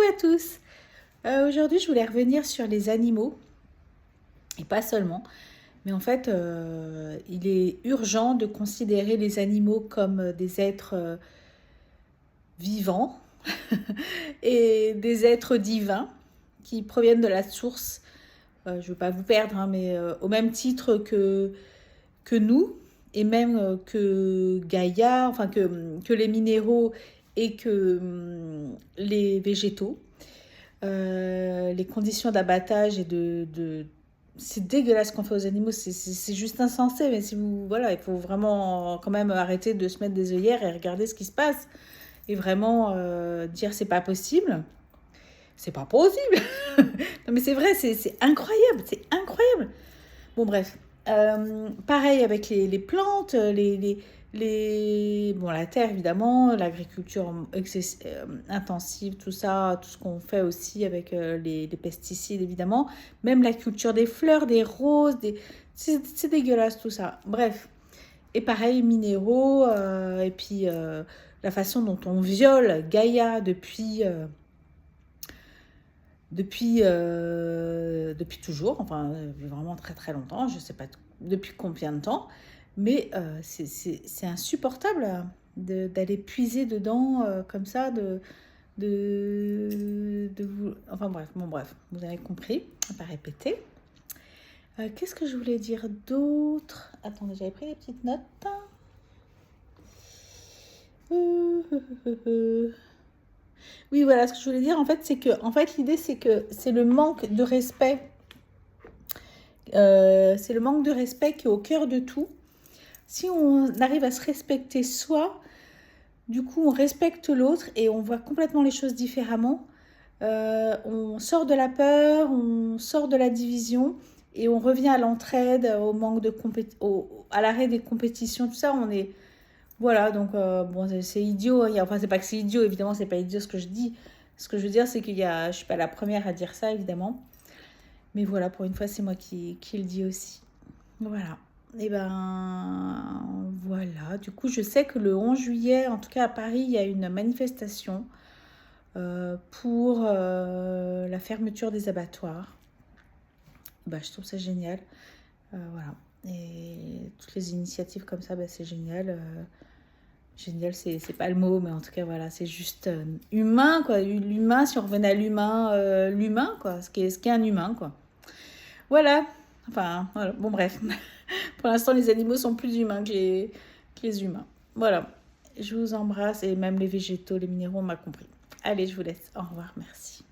à tous. Aujourd'hui, je voulais revenir sur les animaux, et pas seulement, mais en fait, il est urgent de considérer les animaux comme des êtres vivants et des êtres divins qui proviennent de la source. Je ne veux pas vous perdre, hein, mais au même titre que nous, et même que Gaïa, enfin que les minéraux et que les végétaux. Les conditions d'abattage et c'est dégueulasse ce qu'on fait aux animaux, c'est juste insensé, mais si vous, voilà, il faut vraiment quand même arrêter de se mettre des œillères et regarder ce qui se passe, et vraiment dire c'est pas possible, c'est pas possible. Non mais c'est vrai, c'est incroyable, c'est incroyable. Bon bref, pareil avec les plantes, bon, la terre évidemment, l'agriculture intensive, tout ça, tout ce qu'on fait aussi avec les pesticides évidemment, même la culture des fleurs, des roses, c'est dégueulasse tout ça. Bref, et pareil, minéraux, et puis la façon dont on viole Gaïa depuis toujours, enfin vraiment très très longtemps, je ne sais pas depuis combien de temps, mais c'est insupportable d'aller puiser dedans comme ça, enfin bref, bon bref, vous avez compris, on va pas répéter. Qu'est-ce que je voulais dire d'autre? Attendez, j'avais pris les petites notes. Oui, voilà, ce que je voulais dire, en fait, c'est que, l'idée, c'est que c'est le manque de respect. C'est le manque de respect qui est au cœur de tout. Si on arrive à se respecter soi, du coup, on respecte l'autre et on voit complètement les choses différemment. On sort de la peur, on sort de la division et on revient à l'entraide, au manque de à l'arrêt des compétitions, tout ça. Voilà, donc bon, c'est idiot. Enfin, c'est pas que c'est idiot, évidemment, c'est pas idiot ce que je dis. Ce que je veux dire, c'est je suis pas la première à dire ça, évidemment. Mais voilà, pour une fois, c'est moi qui le dis aussi. Voilà. Et ben voilà. Du coup, je sais que le 11 juillet, en tout cas à Paris, il y a une manifestation pour la fermeture des abattoirs. Je trouve ça génial. Voilà. Et toutes les initiatives comme ça, c'est génial. Génial, c'est pas le mot, mais en tout cas, voilà, c'est juste humain, quoi. L'humain, si on revenait à l'humain, quoi. Ce qui est un humain, quoi. Voilà. Enfin, voilà. Bon, bref. Pour l'instant, les animaux sont plus humains que les humains. Voilà. Je vous embrasse, et même les végétaux, les minéraux, on m'a compris. Allez, je vous laisse. Au revoir, merci.